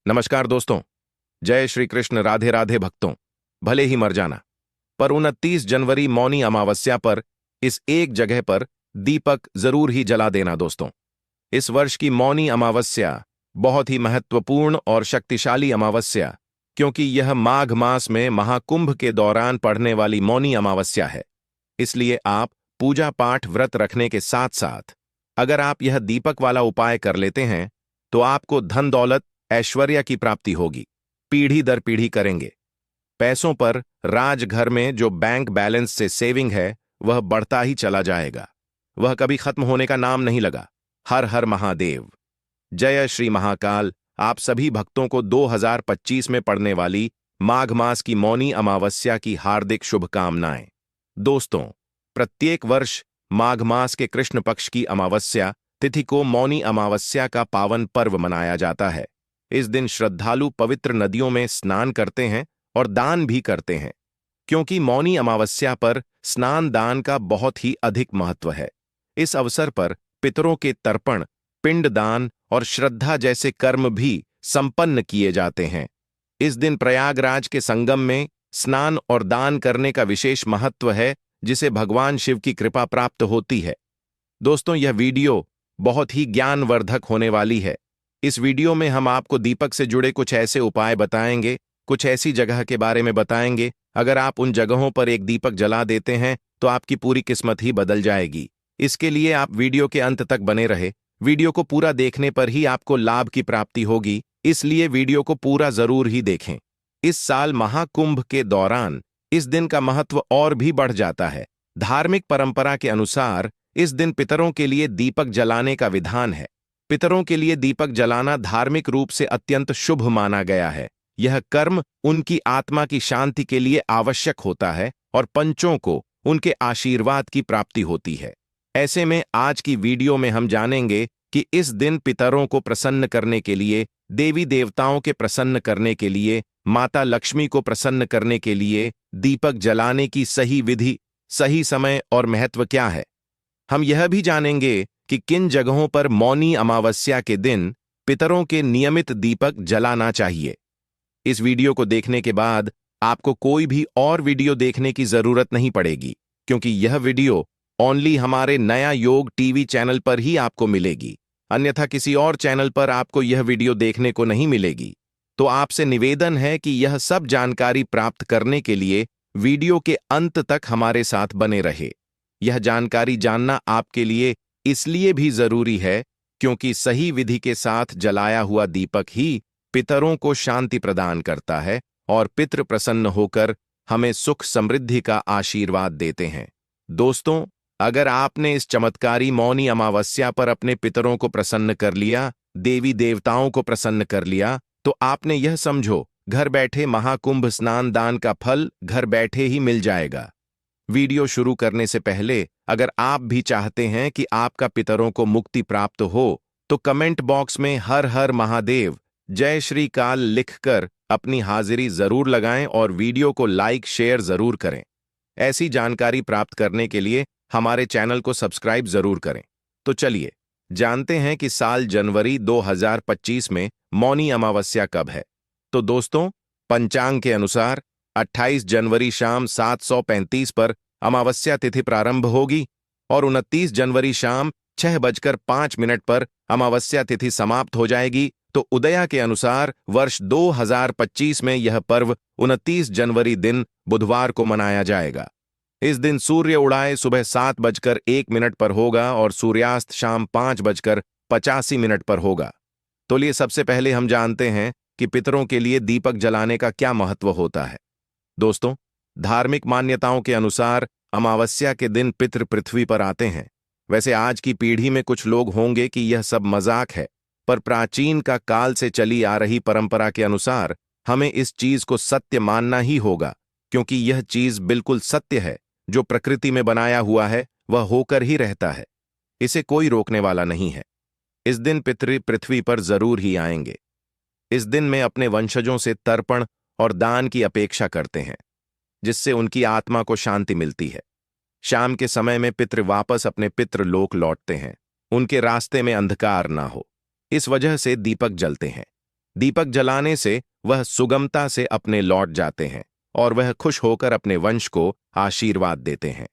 नमस्कार दोस्तों। जय श्री कृष्ण। राधे राधे भक्तों। भले ही मर जाना, पर 29 जनवरी मौनी अमावस्या पर इस एक जगह पर दीपक जरूर ही जला देना दोस्तों। इस वर्ष की मौनी अमावस्या बहुत ही महत्वपूर्ण और शक्तिशाली अमावस्या, क्योंकि यह माघ मास में महाकुंभ के दौरान पड़ने वाली मौनी अमावस्या है। इसलिए आप पूजा पाठ व्रत रखने के साथ साथ अगर आप यह दीपक वाला उपाय कर लेते हैं तो आपको धन दौलत ऐश्वर्य की प्राप्ति होगी। पीढ़ी दर पीढ़ी करेंगे। पैसों पर राजघर में जो बैंक बैलेंस से सेविंग है वह बढ़ता ही चला जाएगा। वह कभी खत्म होने का नाम नहीं लगा। हर हर महादेव। जय श्री महाकाल। आप सभी भक्तों को 2025 में पड़ने वाली माघ मास की मौनी अमावस्या की हार्दिक शुभकामनाएं। दोस्तों, प्रत्येक वर्ष माघ मास के कृष्ण पक्ष की अमावस्या तिथि को मौनी अमावस्या का पावन पर्व मनाया जाता है। इस दिन श्रद्धालु पवित्र नदियों में स्नान करते हैं और दान भी करते हैं, क्योंकि मौनी अमावस्या पर स्नान दान का बहुत ही अधिक महत्व है। इस अवसर पर पितरों के तर्पण, पिंड दान और श्रद्धा जैसे कर्म भी संपन्न किए जाते हैं। इस दिन प्रयागराज के संगम में स्नान और दान करने का विशेष महत्व है, जिसे भगवान शिव की कृपा प्राप्त होती है। दोस्तों, यह वीडियो बहुत ही ज्ञानवर्धक होने वाली है। इस वीडियो में हम आपको दीपक से जुड़े कुछ ऐसे उपाय बताएंगे, कुछ ऐसी जगह के बारे में बताएंगे। अगर आप उन जगहों पर एक दीपक जला देते हैं तो आपकी पूरी किस्मत ही बदल जाएगी। इसके लिए आप वीडियो के अंत तक बने रहे। वीडियो को पूरा देखने पर ही आपको लाभ की प्राप्ति होगी, इसलिए वीडियो को पूरा जरूर ही देखें। इस साल महाकुंभ के दौरान इस दिन का महत्व और भी बढ़ जाता है। धार्मिक परंपरा के अनुसार इस दिन पितरों के लिए दीपक जलाने का विधान है। पितरों के लिए दीपक जलाना धार्मिक रूप से अत्यंत शुभ माना गया है। यह कर्म उनकी आत्मा की शांति के लिए आवश्यक होता है और पंचों को उनके आशीर्वाद की प्राप्ति होती है। ऐसे में आज की वीडियो में हम जानेंगे कि इस दिन पितरों को प्रसन्न करने के लिए, देवी देवताओं के प्रसन्न करने के लिए, माता लक्ष्मी को प्रसन्न करने के लिए दीपक जलाने की सही विधि, सही समय और महत्व क्या है। हम यह भी जानेंगे कि किन जगहों पर मौनी अमावस्या के दिन पितरों के नियमित दीपक जलाना चाहिए। इस वीडियो को देखने के बाद आपको कोई भी और वीडियो देखने की जरूरत नहीं पड़ेगी, क्योंकि यह वीडियो ओनली हमारे नया योग टीवी चैनल पर ही आपको मिलेगी। अन्यथा किसी और चैनल पर आपको यह वीडियो देखने को नहीं मिलेगी। तो आपसे निवेदन है कि यह सब जानकारी प्राप्त करने के लिए वीडियो के अंत तक हमारे साथ बने रहे। यह जानकारी जानना आपके लिए इसलिए भी जरूरी है क्योंकि सही विधि के साथ जलाया हुआ दीपक ही पितरों को शांति प्रदान करता है और पितृ प्रसन्न होकर हमें सुख समृद्धि का आशीर्वाद देते हैं। दोस्तों, अगर आपने इस चमत्कारी मौनी अमावस्या पर अपने पितरों को प्रसन्न कर लिया, देवी देवताओं को प्रसन्न कर लिया, तो आपने यह समझो, घर बैठे महाकुंभ स्नान दान का फल घर बैठे ही मिल जाएगा। वीडियो शुरू करने से पहले अगर आप भी चाहते हैं कि आपका पितरों को मुक्ति प्राप्त हो, तो कमेंट बॉक्स में हर हर महादेव, जय श्री काल लिखकर अपनी हाजिरी जरूर लगाएं और वीडियो को लाइक शेयर जरूर करें। ऐसी जानकारी प्राप्त करने के लिए हमारे चैनल को सब्सक्राइब जरूर करें। तो चलिए जानते हैं कि साल जनवरी 2025 में मौनी अमावस्या कब है। तो दोस्तों, पंचांग के अनुसार 28 जनवरी शाम 7:35 पर अमावस्या तिथि प्रारंभ होगी और 29 जनवरी शाम 6:05 पर अमावस्या तिथि समाप्त हो जाएगी। तो उदया के अनुसार वर्ष 2025 में यह पर्व 29 जनवरी दिन बुधवार को मनाया जाएगा। इस दिन सूर्य उड़ाए सुबह 7:01 पर होगा और सूर्यास्त शाम 5:85 पर होगा। तो लिए सबसे पहले हम जानते हैं कि पितरों के लिए दीपक जलाने का क्या महत्व होता है। दोस्तों, धार्मिक मान्यताओं के अनुसार अमावस्या के दिन पितृ पृथ्वी पर आते हैं। वैसे आज की पीढ़ी में कुछ लोग होंगे कि यह सब मजाक है, पर प्राचीन का काल से चली आ रही परंपरा के अनुसार हमें इस चीज को सत्य मानना ही होगा, क्योंकि यह चीज बिल्कुल सत्य है। जो प्रकृति में बनाया हुआ है वह होकर ही रहता है। इसे कोई रोकने वाला नहीं है। इस दिन पितृ पृथ्वी पर जरूर ही आएंगे। इस दिन में अपने वंशजों से तर्पण और दान की अपेक्षा करते हैं, जिससे उनकी आत्मा को शांति मिलती है। शाम के समय में पितृ वापस अपने पितृलोक लौटते हैं। उनके रास्ते में अंधकार ना हो, इस वजह से दीपक जलते हैं। दीपक जलाने से वह सुगमता से अपने लौट जाते हैं और वह खुश होकर अपने वंश को आशीर्वाद देते हैं।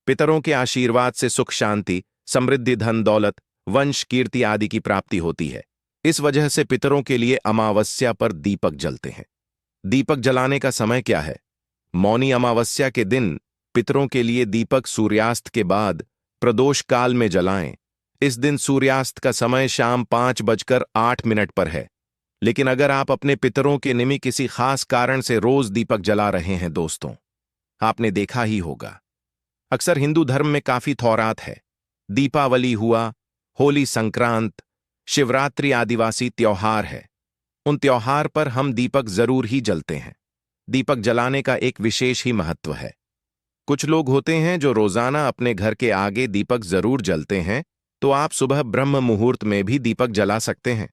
पितरों के आशीर्वाद से सुख शांति, समृद्धि, धन दौलत, वंश कीर्ति आदि की प्राप्ति होती है। इस वजह से पितरों के लिए अमावस्या पर दीपक जलते हैं। दीपक जलाने का समय क्या है? मौनी अमावस्या के दिन पितरों के लिए दीपक सूर्यास्त के बाद प्रदोष काल में जलाएं। इस दिन सूर्यास्त का समय शाम 5:08 पर है। लेकिन अगर आप अपने पितरों के निमित्त किसी खास कारण से रोज दीपक जला रहे हैं दोस्तों, आपने देखा ही होगा, अक्सर हिंदू धर्म में काफी थौरात है। दीपावली हुआ, होली, संक्रांत, शिवरात्रि आदिवासी त्योहार है। उन त्योहार पर हम दीपक जरूर ही जलते हैं। दीपक जलाने का एक विशेष ही महत्व है। कुछ लोग होते हैं जो रोजाना अपने घर के आगे दीपक जरूर जलते हैं, तो आप सुबह ब्रह्म मुहूर्त में भी दीपक जला सकते हैं।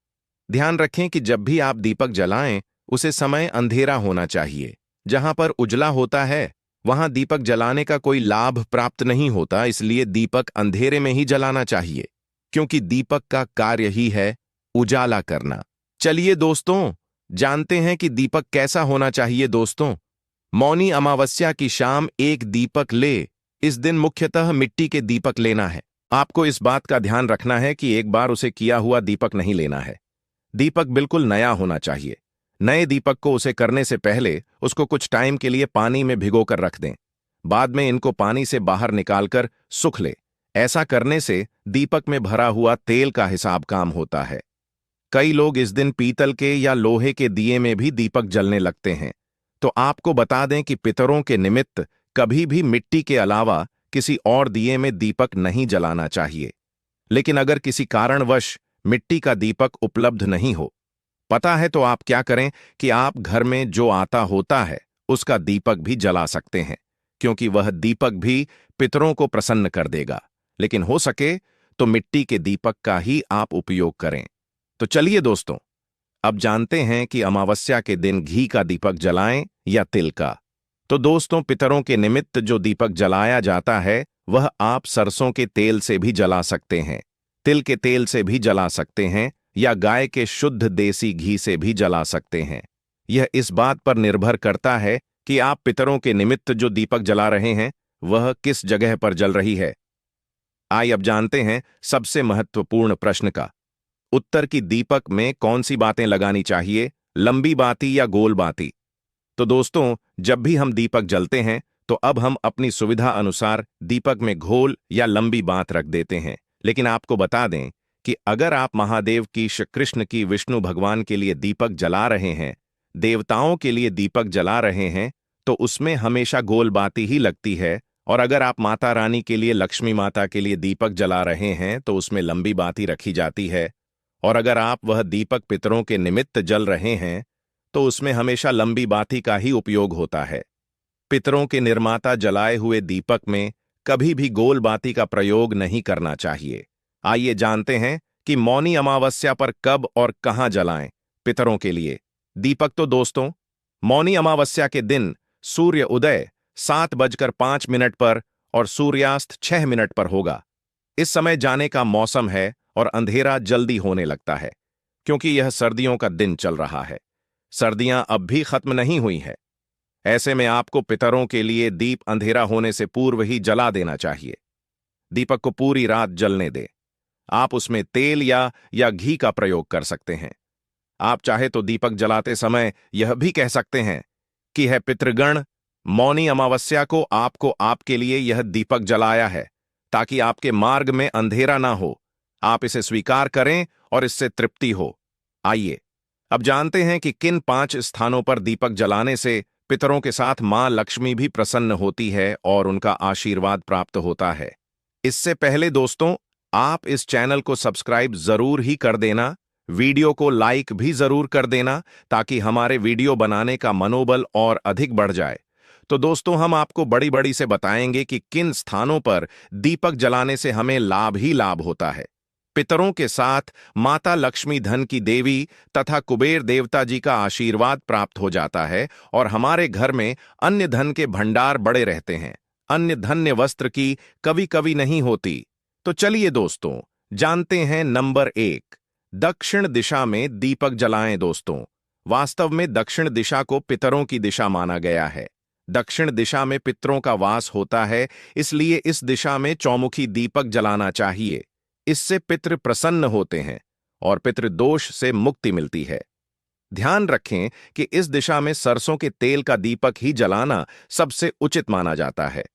ध्यान रखें कि जब भी आप दीपक जलाएं, उसे समय अंधेरा होना चाहिए। जहां पर उजला होता है वहां दीपक जलाने का कोई लाभ प्राप्त नहीं होता, इसलिए दीपक अंधेरे में ही जलाना चाहिए, क्योंकि दीपक का कार्य ही है उजाला करना। चलिए दोस्तों, जानते हैं कि दीपक कैसा होना चाहिए। दोस्तों, मौनी अमावस्या की शाम एक दीपक ले। इस दिन मुख्यतः मिट्टी के दीपक लेना है। आपको इस बात का ध्यान रखना है कि एक बार उसे किया हुआ दीपक नहीं लेना है। दीपक बिल्कुल नया होना चाहिए। नए दीपक को उसे करने से पहले उसको कुछ टाइम के लिए पानी में भिगोकर रख दें। बाद में इनको पानी से बाहर निकालकर सुख ले। ऐसा करने से दीपक में भरा हुआ तेल का हिसाब काम होता है। कई लोग इस दिन पीतल के या लोहे के दिए में भी दीपक जलने लगते हैं। तो आपको बता दें कि पितरों के निमित्त कभी भी मिट्टी के अलावा किसी और दिए में दीपक नहीं जलाना चाहिए। लेकिन अगर किसी कारणवश मिट्टी का दीपक उपलब्ध नहीं हो, पता है, तो आप क्या करें कि आप घर में जो आता होता है उसका दीपक भी जला सकते हैं, क्योंकि वह दीपक भी पितरों को प्रसन्न कर देगा। लेकिन हो सके तो मिट्टी के दीपक का ही आप उपयोग करें। तो चलिए दोस्तों, अब जानते हैं कि अमावस्या के दिन घी का दीपक जलाएं या तिल का। तो दोस्तों, पितरों के निमित्त जो दीपक जलाया जाता है वह आप सरसों के तेल से भी जला सकते हैं, तिल के तेल से भी जला सकते हैं, या गाय के शुद्ध देसी घी से भी जला सकते हैं। यह इस बात पर निर्भर करता है कि आप पितरों के निमित्त जो दीपक जला रहे हैं वह किस जगह पर जल रही है। आइए अब जानते हैं सबसे महत्वपूर्ण प्रश्न का उत्तर कि दीपक में कौन सी बातें लगानी चाहिए, लंबी बाती या गोल बाती। तो दोस्तों, जब भी हम दीपक जलते हैं तो अब हम अपनी सुविधा अनुसार दीपक में घोल या लंबी बात रख देते हैं। लेकिन आपको बता दें कि अगर आप महादेव की, श्री कृष्ण की, विष्णु भगवान के लिए दीपक जला रहे हैं, देवताओं के लिए दीपक जला रहे हैं, तो उसमें हमेशा गोल बाती ही लगती है। और अगर आप माता रानी के लिए, लक्ष्मी माता के लिए दीपक जला रहे हैं तो उसमें लंबी बाती रखी जाती है। और अगर आप वह दीपक पितरों के निमित्त जल रहे हैं तो उसमें हमेशा लंबी बाती का ही उपयोग होता है। पितरों के निर्माता जलाए हुए दीपक में कभी भी गोल बाती का प्रयोग नहीं करना चाहिए। आइए जानते हैं कि मौनी अमावस्या पर कब और कहां जलाएं पितरों के लिए दीपक। तो दोस्तों, मौनी अमावस्या के दिन सूर्य उदय 7:05 पर और सूर्यास्त 6 पर होगा। इस समय जाने का मौसम है और अंधेरा जल्दी होने लगता है, क्योंकि यह सर्दियों का दिन चल रहा है। सर्दियां अब भी खत्म नहीं हुई है। ऐसे में आपको पितरों के लिए दीप अंधेरा होने से पूर्व ही जला देना चाहिए। दीपक को पूरी रात जलने दें। आप उसमें तेल या घी का प्रयोग कर सकते हैं। आप चाहे तो दीपक जलाते समय यह भी कह सकते हैं कि है पितृगण, मौनी अमावस्या को आपको आपके लिए यह दीपक जलाया है ताकि आपके मार्ग में अंधेरा ना हो। आप इसे स्वीकार करें और इससे तृप्ति हो। आइए अब जानते हैं कि किन 5 स्थानों पर दीपक जलाने से पितरों के साथ मां लक्ष्मी भी प्रसन्न होती है और उनका आशीर्वाद प्राप्त होता है। इससे पहले दोस्तों, आप इस चैनल को सब्सक्राइब जरूर ही कर देना, वीडियो को लाइक भी जरूर कर देना, ताकि हमारे वीडियो बनाने का मनोबल और अधिक बढ़ जाए। तो दोस्तों, हम आपको बड़ी बड़ी से बताएंगे कि किन स्थानों पर दीपक जलाने से हमें लाभ ही लाभ होता है। पितरों के साथ माता लक्ष्मी, धन की देवी तथा कुबेर देवता जी का आशीर्वाद प्राप्त हो जाता है और हमारे घर में अन्य धन के भंडार बड़े रहते हैं। अन्य धन्य वस्त्र की कभी कभी नहीं होती। तो चलिए दोस्तों, जानते हैं नंबर 1, दक्षिण दिशा में दीपक जलाएं दोस्तों। वास्तव में दक्षिण दिशा को पितरों की दिशा माना गया है। दक्षिण दिशा में पितरों का वास होता है, इसलिए इस दिशा में चौमुखी दीपक जलाना चाहिए। इससे पितृ प्रसन्न होते हैं और पितृदोष से मुक्ति मिलती है। ध्यान रखें कि इस दिशा में सरसों के तेल का दीपक ही जलाना सबसे उचित माना जाता है।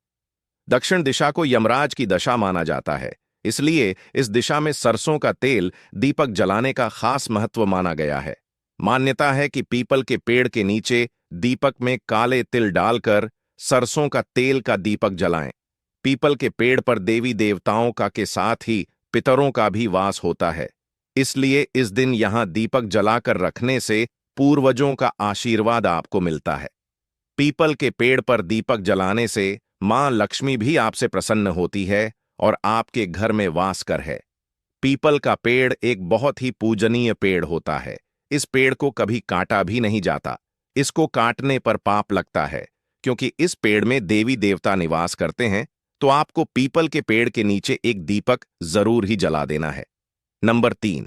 दक्षिण दिशा को यमराज की दशा माना जाता है, इसलिए इस दिशा में सरसों का तेल दीपक जलाने का खास महत्व माना गया है। मान्यता है कि पीपल के पेड़ के नीचे दीपक में काले तिल डालकर सरसों का तेल का दीपक जलाएं। पीपल के पेड़ पर देवी देवताओं का के साथ ही पितरों का भी वास होता है, इसलिए इस दिन यहां दीपक जलाकर रखने से पूर्वजों का आशीर्वाद आपको मिलता है। पीपल के पेड़ पर दीपक जलाने से मां लक्ष्मी भी आपसे प्रसन्न होती है और आपके घर में वास कर है। पीपल का पेड़ एक बहुत ही पूजनीय पेड़ होता है। इस पेड़ को कभी काटा भी नहीं जाता। इसको काटने पर पाप लगता है, क्योंकि इस पेड़ में देवी देवता निवास करते हैं। तो आपको पीपल के पेड़ के नीचे एक दीपक जरूर ही जला देना है। नंबर 3,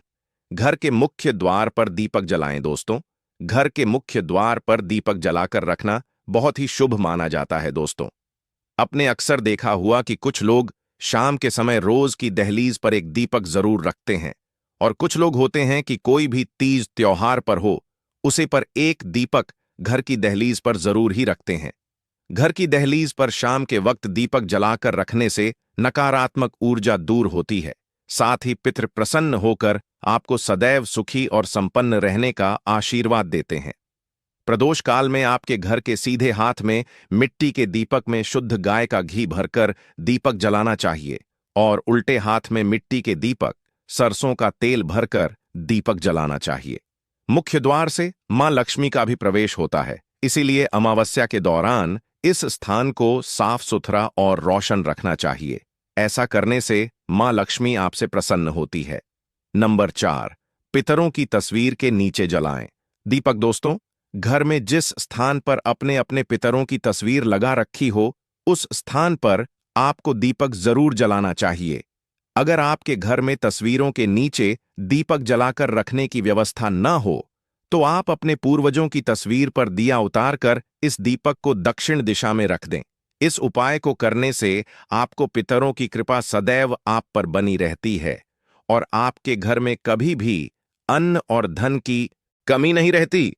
घर के मुख्य द्वार पर दीपक जलाएं दोस्तों। घर के मुख्य द्वार पर दीपक जलाकर रखना बहुत ही शुभ माना जाता है दोस्तों। अपने अक्सर देखा हुआ कि कुछ लोग शाम के समय रोज की दहलीज पर एक दीपक जरूर रखते हैं, और कुछ लोग होते हैं कि कोई भी तीज त्योहार पर हो, उसे पर एक दीपक घर की दहलीज पर जरूर ही रखते हैं। घर की दहलीज पर शाम के वक्त दीपक जलाकर रखने से नकारात्मक ऊर्जा दूर होती है, साथ ही पितृ प्रसन्न होकर आपको सदैव सुखी और संपन्न रहने का आशीर्वाद देते हैं। प्रदोष काल में आपके घर के सीधे हाथ में मिट्टी के दीपक में शुद्ध गाय का घी भरकर दीपक जलाना चाहिए, और उल्टे हाथ में मिट्टी के दीपक सरसों का तेल भरकर दीपक जलाना चाहिए। मुख्य द्वार से मां लक्ष्मी का भी प्रवेश होता है, इसीलिए अमावस्या के दौरान इस स्थान को साफ सुथरा और रोशन रखना चाहिए। ऐसा करने से मां लक्ष्मी आपसे प्रसन्न होती है। नंबर 4, पितरों की तस्वीर के नीचे जलाएं दीपक दोस्तों। घर में जिस स्थान पर अपने अपने पितरों की तस्वीर लगा रखी हो, उस स्थान पर आपको दीपक जरूर जलाना चाहिए। अगर आपके घर में तस्वीरों के नीचे दीपक जलाकर रखने की व्यवस्था न हो, तो आप अपने पूर्वजों की तस्वीर पर दिया उतारकर इस दीपक को दक्षिण दिशा में रख दें। इस उपाय को करने से आपको पितरों की कृपा सदैव आप पर बनी रहती है और आपके घर में कभी भी अन्न और धन की कमी नहीं रहती।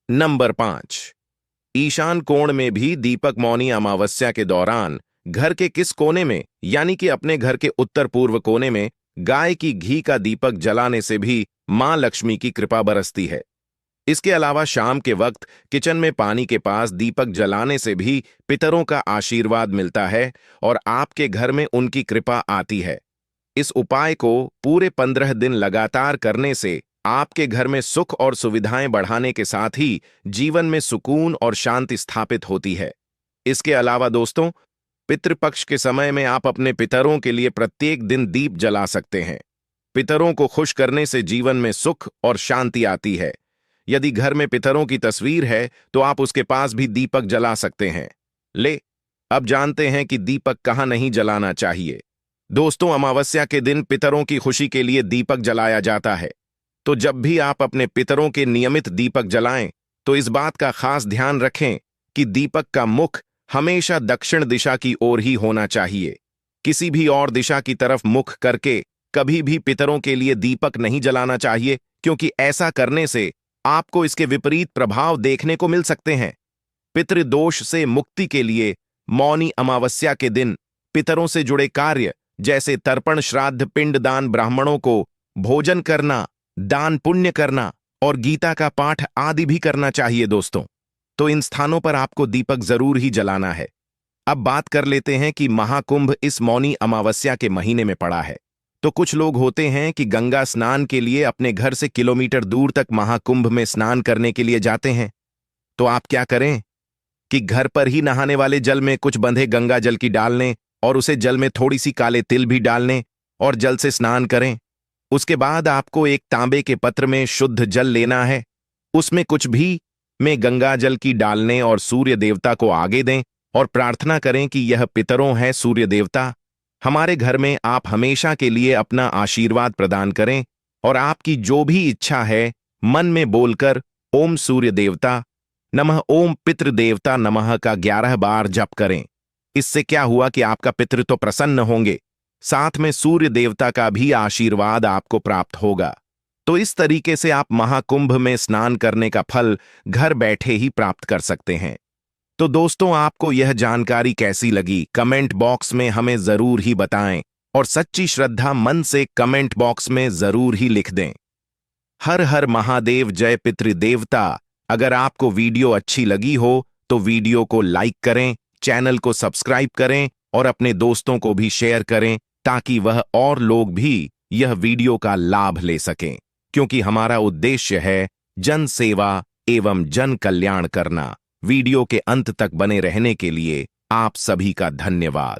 नंबर 5, ईशान कोण में भी दीपक मौनी अमावस्या के दौरान घर के किस कोने में, यानी कि अपने घर के उत्तर पूर्व कोने में गाय की घी का दीपक जलाने से भी मां लक्ष्मी की कृपा बरसती है। इसके अलावा शाम के वक्त किचन में पानी के पास दीपक जलाने से भी पितरों का आशीर्वाद मिलता है और आपके घर में उनकी कृपा आती है। इस उपाय को पूरे 15 दिन लगातार करने से आपके घर में सुख और सुविधाएं बढ़ाने के साथ ही जीवन में सुकून और शांति स्थापित होती है। इसके अलावा दोस्तों, पितृपक्ष के समय में आप अपने पितरों के लिए प्रत्येक दिन दीप जला सकते हैं। पितरों को खुश करने से जीवन में सुख और शांति आती है। यदि घर में पितरों की तस्वीर है तो आप उसके पास भी दीपक जला सकते हैं। अब जानते हैं कि दीपक कहां नहीं जलाना चाहिए। दोस्तों, अमावस्या के दिन पितरों की खुशी के लिए दीपक जलाया जाता है। तो जब भी आप अपने पितरों के नियमित दीपक जलाएं, तो इस बात का खास ध्यान रखें कि दीपक का मुख हमेशा दक्षिण दिशा की ओर ही होना चाहिए। किसी भी और दिशा की तरफ मुख करके कभी भी पितरों के लिए दीपक नहीं जलाना चाहिए, क्योंकि ऐसा करने से आपको इसके विपरीत प्रभाव देखने को मिल सकते हैं। पितृदोष से मुक्ति के लिए मौनी अमावस्या के दिन पितरों से जुड़े कार्य जैसे तर्पण, श्राद्ध, पिंडदान, ब्राह्मणों को भोजन करना, दान पुण्य करना और गीता का पाठ आदि भी करना चाहिए दोस्तों। तो इन स्थानों पर आपको दीपक जरूर ही जलाना है। अब बात कर लेते हैं कि महाकुंभ इस मौनी अमावस्या के महीने में पड़ा है। तो कुछ लोग होते हैं कि गंगा स्नान के लिए अपने घर से किलोमीटर दूर तक महाकुंभ में स्नान करने के लिए जाते हैं। तो आप क्या करें कि घर पर ही नहाने वाले जल में कुछ बंधे गंगा जल की डाल लें और उसे जल में थोड़ी सी काले तिल भी डाल लें और जल से स्नान करें। उसके बाद आपको एक तांबे के पत्र में शुद्ध जल लेना है। उसमें कुछ भी में गंगा जल की डालने और सूर्य देवता को आगे दें और प्रार्थना करें कि यह पितरों है सूर्य देवता, हमारे घर में आप हमेशा के लिए अपना आशीर्वाद प्रदान करें और आपकी जो भी इच्छा है मन में बोलकर ओम सूर्य देवता नमः, ओम पितृ देवता नमः का 11 बार जप करें। इससे क्या हुआ कि आपका पितृ तो प्रसन्न होंगे, साथ में सूर्य देवता का भी आशीर्वाद आपको प्राप्त होगा। तो इस तरीके से आप महाकुंभ में स्नान करने का फल घर बैठे ही प्राप्त कर सकते हैं। तो दोस्तों, आपको यह जानकारी कैसी लगी कमेंट बॉक्स में हमें जरूर ही बताएं और सच्ची श्रद्धा मन से कमेंट बॉक्स में जरूर ही लिख दें। हर हर महादेव, जय पितृदेवता। अगर आपको वीडियो अच्छी लगी हो तो वीडियो को लाइक करें, चैनल को सब्सक्राइब करें और अपने दोस्तों को भी शेयर करें ताकि वह और लोग भी यह वीडियो का लाभ ले सकें, क्योंकि हमारा उद्देश्य है जन सेवा एवं जन कल्याण करना। वीडियो के अंत तक बने रहने के लिए आप सभी का धन्यवाद।